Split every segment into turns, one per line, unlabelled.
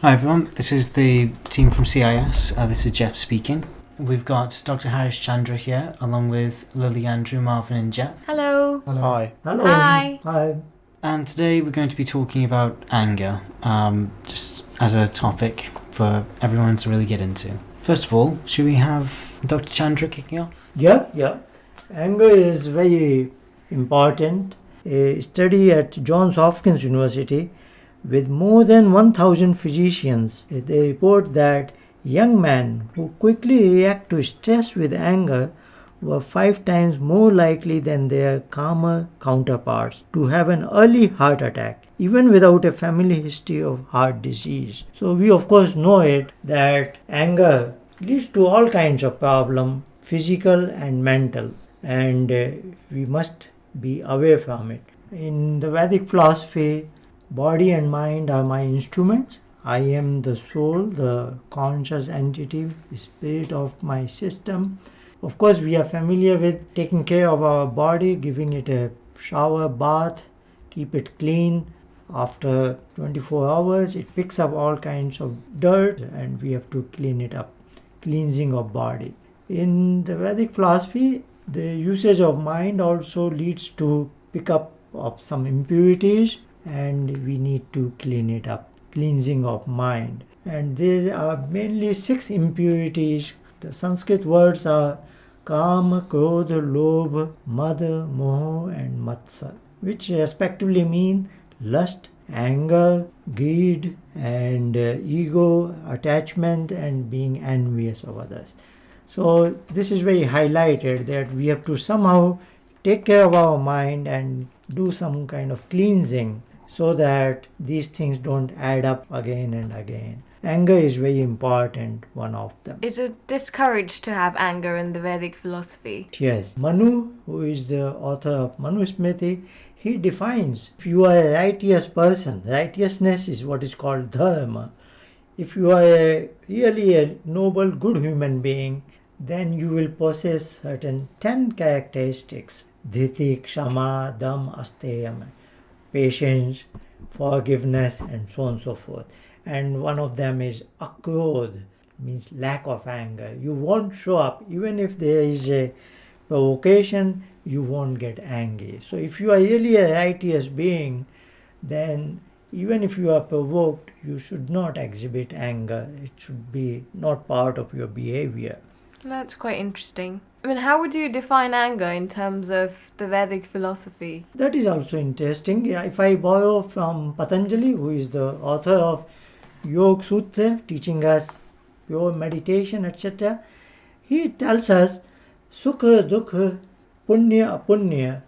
Hi everyone, this is the team from CIS. This is Jeff speaking. We've got Dr. Chandra here, along with Lily, Andrew, Marvin and Jeff.
Hello.
Hello.
Hi.
Hello.
Hi.
Hi.
And today we're going to be talking about anger, just as a topic for everyone to really get into. First of all, should we have Dr. Chandra kicking off?
Yeah. Anger is very important. A study at Johns Hopkins University with more than 1,000 physicians, they report that young men who quickly react to stress with anger were 5 times more likely than their calmer counterparts to have an early heart attack, even without a family history of heart disease. So we of course know it that anger leads to all kinds of problems, physical and mental, and we must be away from it. In the Vedic philosophy, body and mind are my instruments. I am the soul, the conscious entity, spirit of my system. Of course, we are familiar with taking care of our body, giving it a shower, bath, keep it clean. After 24 hours, it picks up all kinds of dirt and we have to clean it up. Cleansing of body. In the Vedic philosophy, the usage of mind also leads to pick up of some impurities and we need to clean it up. Cleansing of mind. And there are mainly 6 impurities. The Sanskrit words are Kama, Krodha, Lobha, Mada, Moha and Matsa, which respectively mean lust, anger, greed and ego, attachment and being envious of others. So this is very highlighted that we have to somehow take care of our mind and do some kind of cleansing so that these things don't add up again and again. Anger is very important, one of them.
Is it discouraged to have anger in the Vedic philosophy?
Yes. Manu, who is the author of Manusmriti, he defines if you are a righteous person, righteousness is what is called dharma. If you are really a noble, good human being, then you will possess certain 10 characteristics. Dhriti, Kshama, Dam, Asteyam. Patience, forgiveness and so on and so forth. And one of them is akrodh, means lack of anger. You won't show up even if there is a provocation, you won't get angry. So if you are really a righteous being, then even if you are provoked, you should not exhibit anger. It should be not part of your behavior.
That's quite interesting. I mean, how would you define anger in terms of the Vedic philosophy?
That is also interesting. If I borrow from Patanjali, who is the author of Yoga Sutra, teaching us pure meditation, etc., he tells us Sukha, Dukha, Punya, Apunya,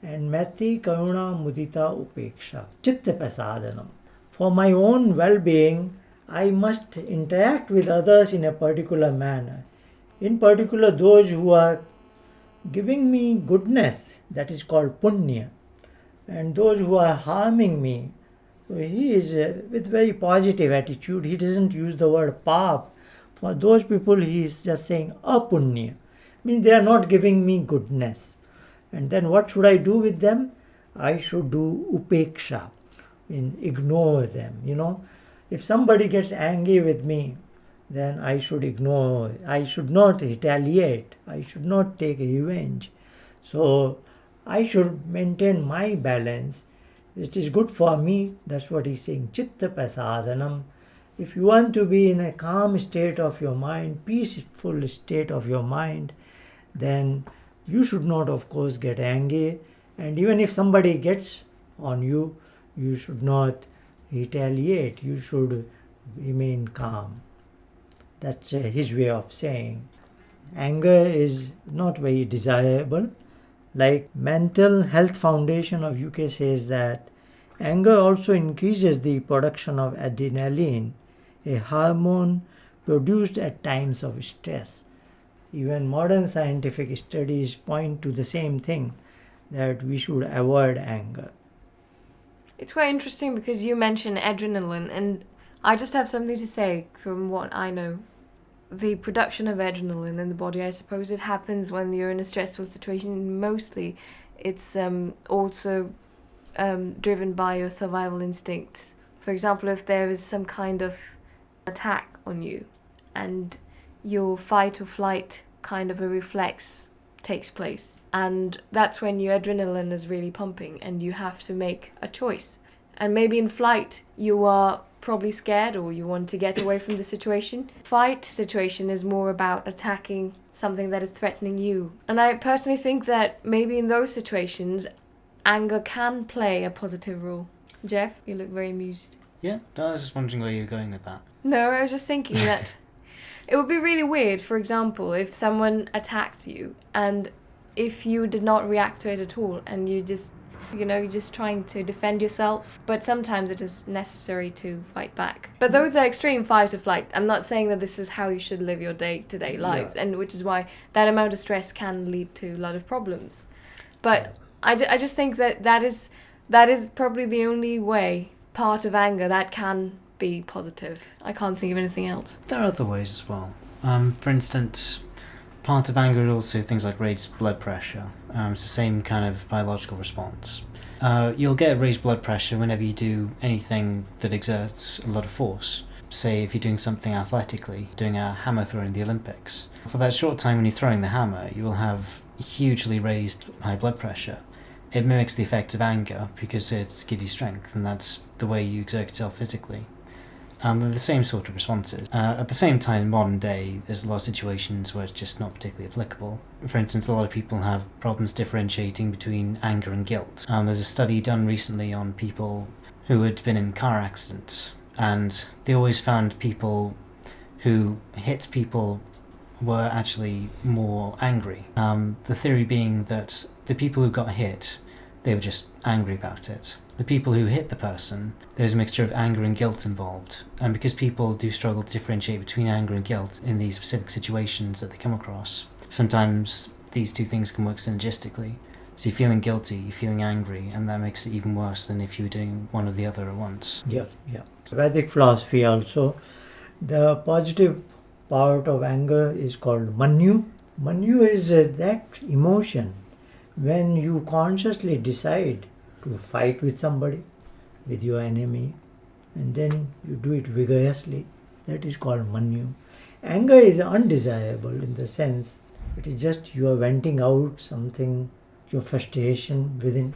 and Mati, Karuna, Mudita, Upeksha, Chitta Prasadanam. For my own well-being, I must interact with others in a particular manner. In particular, those who are giving me goodness, that is called punya, and those who are harming me. So he is with very positive attitude. He doesn't use the word pap. For those people, he is just saying apunya, means they are not giving me goodness. And then what should I do with them? I should do upeksha, ignore them. If somebody gets angry with me, then I should ignore. I should not retaliate. I should not take revenge. So I should maintain my balance. It is good for me. That's what he's saying. Chitta prasadanam. If you want to be in a calm state of your mind, peaceful state of your mind, then you should not, of course, get angry. And even if somebody gets on you, you should not retaliate. You should remain calm. That's his way of saying. Anger is not very desirable. Like Mental Health Foundation of UK says that anger also increases the production of adrenaline, a hormone produced at times of stress. Even modern scientific studies point to the same thing, that we should avoid anger.
It's quite interesting because you mentioned adrenaline, and I just have something to say from what I know. The production of adrenaline in the body, I suppose it happens when you're in a stressful situation. Mostly it's also driven by your survival instincts. For example, if there is some kind of attack on you, and your fight or flight kind of a reflex takes place. And that's when your adrenaline is really pumping and you have to make a choice. And maybe in flight you are probably scared or you want to get away from the situation. Fight situation is more about attacking something that is threatening you. And I personally think that maybe in those situations anger can play a positive role. Jeff, you look very amused.
Yeah, I was just wondering where you were going with that.
No, I was just thinking that it would be really weird, for example, if someone attacked you and if you did not react to it at all and you just, you're just trying to defend yourself. But sometimes it is necessary to fight back. But those are extreme fight or flight. I'm not saying that this is how you should live your day-to-day lives, and which is why that amount of stress can lead to a lot of problems. But I just think that is probably the only way, part of anger, that can be positive. I can't think of anything else.
There are other ways as well. For instance, part of anger is also things like raised blood pressure. It's the same kind of biological response. You'll get raised blood pressure whenever you do anything that exerts a lot of force. Say if you're doing something athletically, doing a hammer throw in the Olympics. For that short time when you're throwing the hammer, you will have hugely raised high blood pressure. It mimics the effects of anger because it gives you strength, and that's the way you exert yourself physically. And they're the same sort of responses. At the same time, in modern day, there's a lot of situations where it's just not particularly applicable. For instance, a lot of people have problems differentiating between anger and guilt. There's a study done recently on people who had been in car accidents, and they always found people who hit people were actually more angry. The theory being that the people who got hit, they were just angry about it. The people who hit the person, there's a mixture of anger and guilt involved. And because people do struggle to differentiate between anger and guilt in these specific situations that they come across, sometimes these two things can work synergistically. So you're feeling guilty, you're feeling angry, and that makes it even worse than if you were doing one or the other at once.
Yeah. Vedic philosophy also, the positive part of anger is called manu. Manu is that emotion when you consciously decide to fight with somebody, with your enemy, and then you do it vigorously. That is called manu. Anger is undesirable in the sense it is just you are venting out something, your frustration within.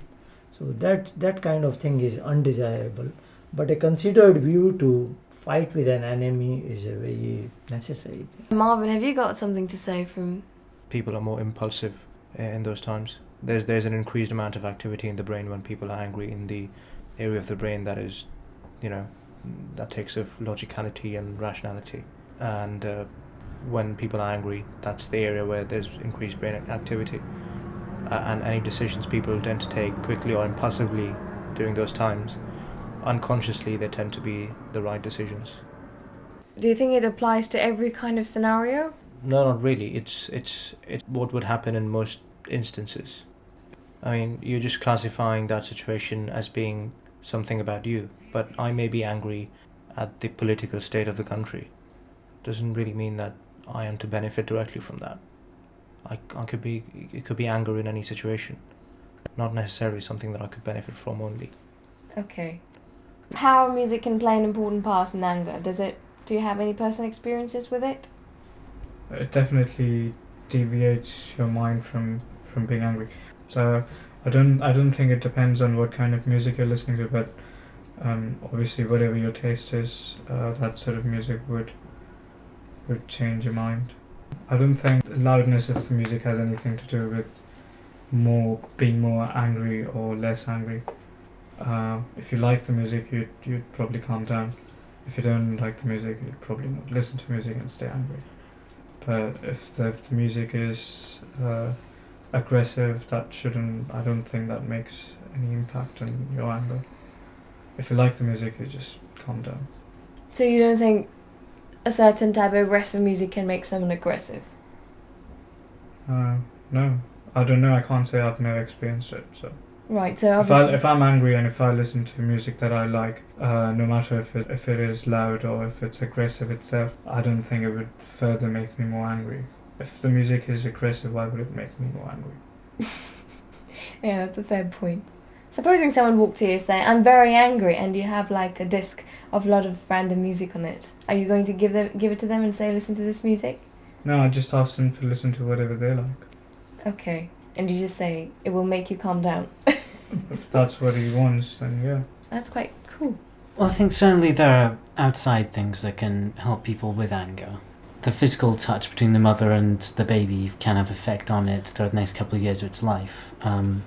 So that kind of thing is undesirable. But a considered view to fight with an enemy is a very necessary thing.
Marvin, have you got something to say from...
People are more impulsive in those times. There's an increased amount of activity in the brain when people are angry, in the area of the brain that is, that takes of logicality and rationality. And when people are angry, that's the area where there's increased brain activity. And any decisions people tend to take quickly or impulsively during those times, unconsciously they tend to be the right decisions.
Do you think it applies to every kind of scenario?
No, not really. It's what would happen in most instances. I mean, you're just classifying that situation as being something about you, but I may be angry at the political state of the country. Doesn't really mean that I am to benefit directly from that. It could be anger in any situation, not necessarily something that I could benefit from only.
Okay. How music can play an important part in anger? Do you have any personal experiences with it?
It definitely deviates your mind from being angry. So I don't think it depends on what kind of music you're listening to, but obviously whatever your taste is, that sort of music would change your mind. I don't think the loudness of the music has anything to do with being more angry or less angry. If you like the music, you'd probably calm down. If you don't like the music, you'd probably not listen to music and stay angry. But if the music is aggressive, I don't think that makes any impact on your anger. If you like the music, you just calm down.
So you don't think a certain type of aggressive music can make someone aggressive?
No, I don't know. I can't say I've never experienced it. So
right. So obviously,
if I'm angry and if I listen to music that I like, no matter if it is loud or if it's aggressive itself, I don't think it would further make me more angry. If the music is aggressive, why would it make me more angry?
yeah, that's a fair point. Supposing someone walked to you saying, I'm very angry, and you have like a disc of a lot of random music on it. Are you going to give it to them and say, listen to this music?
No, I just ask them to listen to whatever they like.
Okay. And you just say, it will make you calm down.
If that's what he wants, then yeah.
That's quite cool.
Well, I think certainly there are outside things that can help people with anger. The physical touch between the mother and the baby can have effect on it throughout the next couple of years of its life,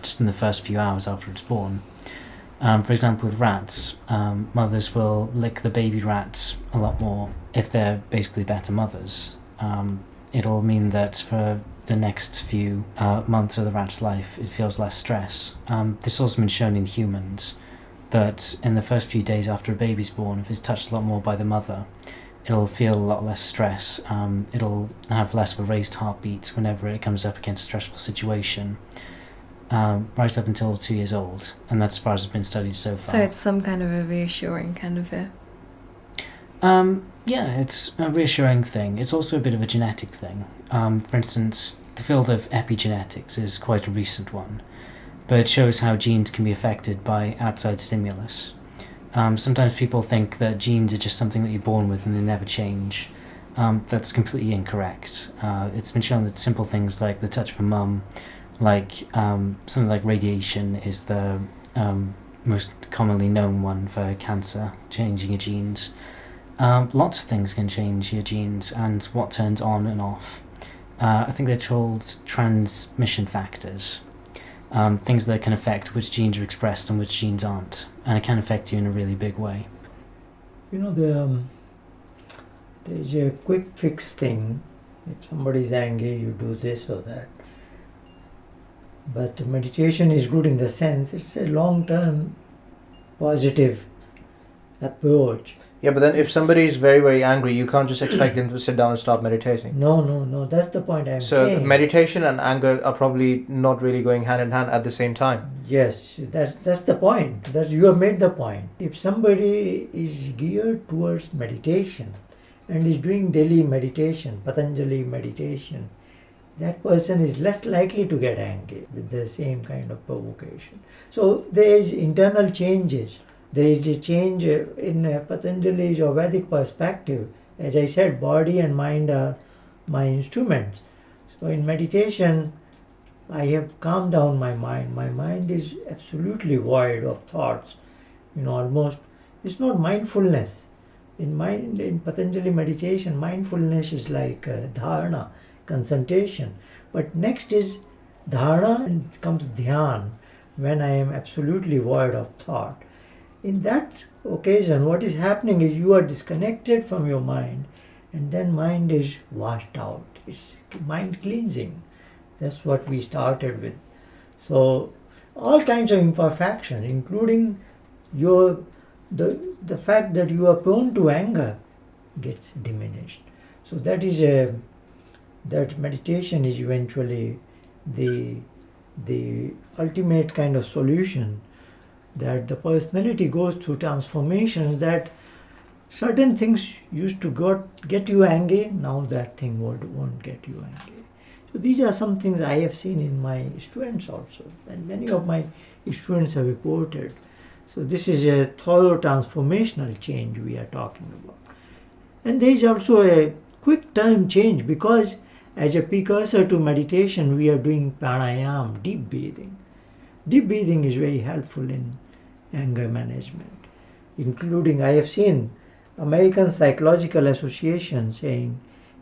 just in the first few hours after it's born. For example, with rats, mothers will lick the baby rats a lot more if they're basically better mothers. It'll mean that for the next few months of the rat's life, it feels less stress. This has also been shown in humans, that in the first few days after a baby's born, if it's touched a lot more by the mother, it'll feel a lot less stress. It'll have less of a raised heartbeat whenever it comes up against a stressful situation, right up until 2 years old, and that's as far as it's been studied so far.
So it's some kind of a reassuring kind of a...
Yeah, it's a reassuring thing. It's also a bit of a genetic thing. For instance, the field of epigenetics is quite a recent one, but it shows how genes can be affected by outside stimulus. Sometimes people think that genes are just something that you're born with and they never change. That's completely incorrect. It's been shown that simple things like the touch of a mum, like something like radiation is the most commonly known one for cancer, changing your genes. Lots of things can change your genes and what turns on and off. I think they're called transmission factors. Things that can affect which genes are expressed and which genes aren't, and it can affect you in a really big way.
You know, there's a quick fix thing. If somebody's angry, you do this or that. But meditation is good in the sense it's a long-term positive approach.
Yeah, but then if somebody is very, very angry, you can't just expect them to sit down and start meditating.
No, that's the point I'm
So
saying.
meditation and anger are probably not really going hand in hand at the same time.
Yes, that's the point. That you have made the point. If somebody is geared towards meditation and is doing daily meditation, Patanjali meditation, that person is less likely to get angry with the same kind of provocation. So there is internal changes. There is a change in Patanjali's or Vedic perspective. As I said, body and mind are my instruments. So in meditation, I have calmed down my mind. My mind is absolutely void of thoughts. Almost, it's not mindfulness. In Patanjali meditation, mindfulness is like dharana, concentration. But next is dharana and comes dhyan, when I am absolutely void of thought. In that occasion, what is happening is you are disconnected from your mind, and then mind is washed out. It's mind cleansing. That's what we started with. So all kinds of imperfection, including the fact that you are prone to anger, gets diminished. So that meditation is eventually the ultimate kind of solution, that the personality goes through transformations, that certain things used to get you angry, now that thing won't get you angry. So these are some things I have seen in my students also, and many of my students have reported. So this is a thorough transformational change we are talking about. And there is also a quick term change, because as a precursor to meditation we are doing pranayama, deep breathing. Deep breathing is very helpful in anger management, including I have seen American Psychological Association saying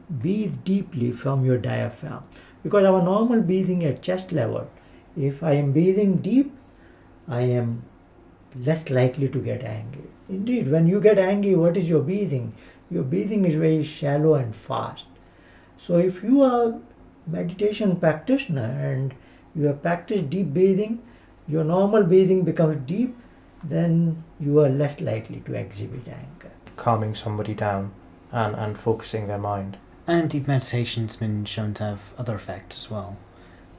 breathe deeply from your diaphragm, because our normal breathing at chest level, if I am breathing deep, I am less likely to get angry. Indeed, when you get angry, what is your breathing? Your breathing is very shallow and fast. So if you are a meditation practitioner and you have practiced deep breathing, your normal breathing becomes deep, then you are less likely to exhibit anger.
Calming somebody down and focusing their mind.
And deep meditation's been shown to have other effects as well.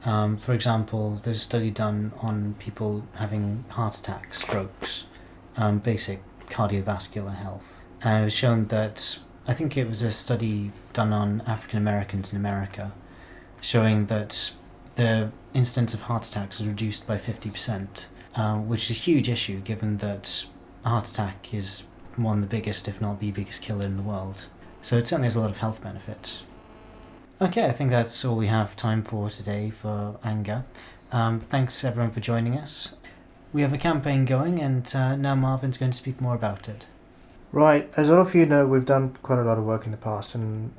For example, there's a study done on people having heart attacks, strokes, basic cardiovascular health. And it was shown that, I think it was a study done on African Americans in America, showing that the incidence of heart attacks was reduced by 50% which is a huge issue given that a heart attack is one of the biggest, if not the biggest killer in the world. So it certainly has a lot of health benefits. Okay, I think that's all we have time for today for anger. Thanks everyone for joining us. We have a campaign going, and now Marvin's going to speak more about it.
Right, as all of you know, we've done quite a lot of work in the past, and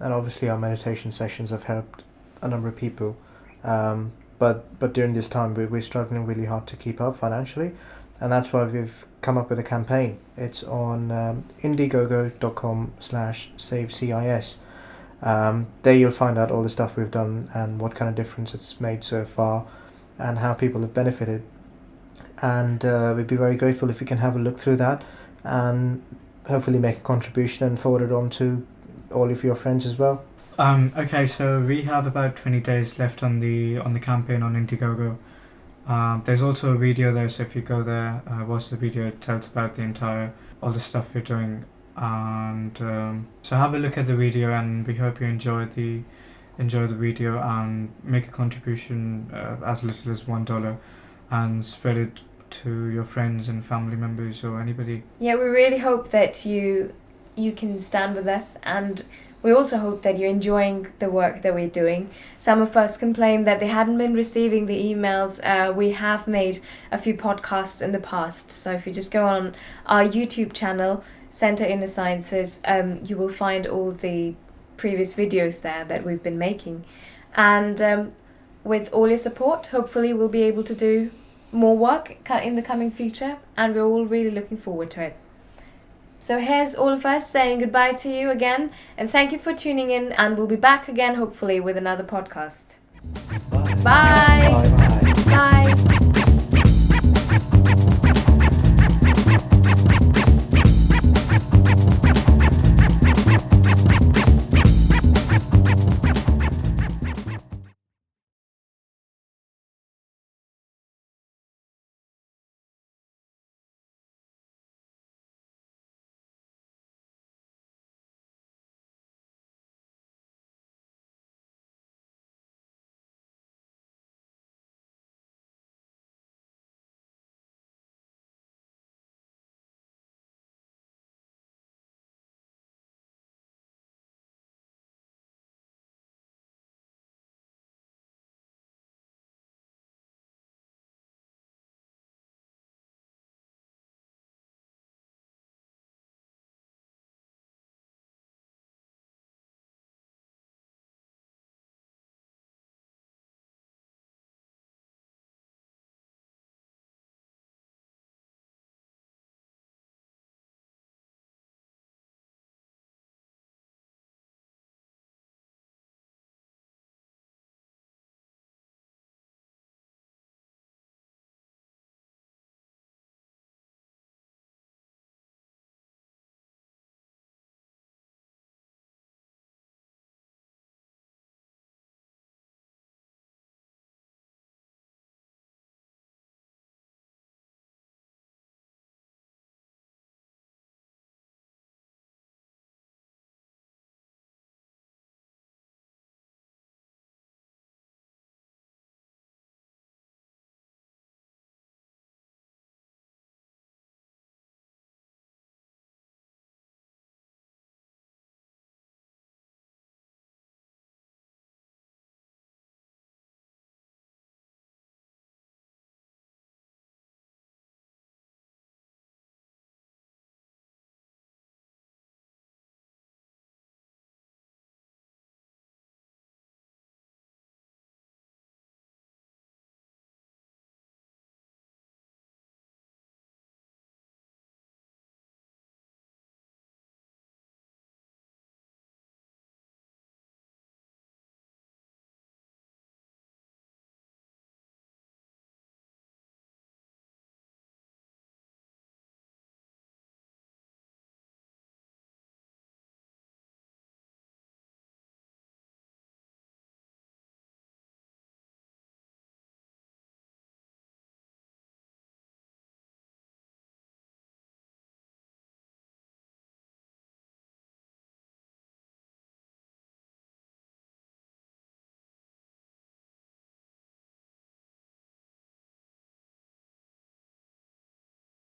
obviously our meditation sessions have helped a number of people. But during this time, we're struggling really hard to keep up financially, and that's why we've come up with a campaign. It's on indiegogo.com/savecis. There you'll find out all the stuff we've done and what kind of difference it's made so far, and how people have benefited. And we'd be very grateful if you can have a look through that and hopefully make a contribution and forward it on to all of your friends as well.
Okay, so we have about 20 days left on the campaign on Indiegogo. There's also a video there, so if you go there, watch the video, it tells about all the stuff we're doing. And so have a look at the video, and we hope you enjoy the video and make a contribution as little as $1, and spread it to your friends and family members or anybody.
Yeah, we really hope that you can stand with us, and we also hope that you're enjoying the work that we're doing. Some of us complained that they hadn't been receiving the emails. We have made a few podcasts in the past, so if you just go on our YouTube channel, Center Inner Sciences, you will find all the previous videos there that we've been making. And with all your support, hopefully we'll be able to do more work in the coming future, and we're all really looking forward to it. So here's all of us saying goodbye to you again, and thank you for tuning in, and we'll be back again hopefully with another podcast. Bye! Bye.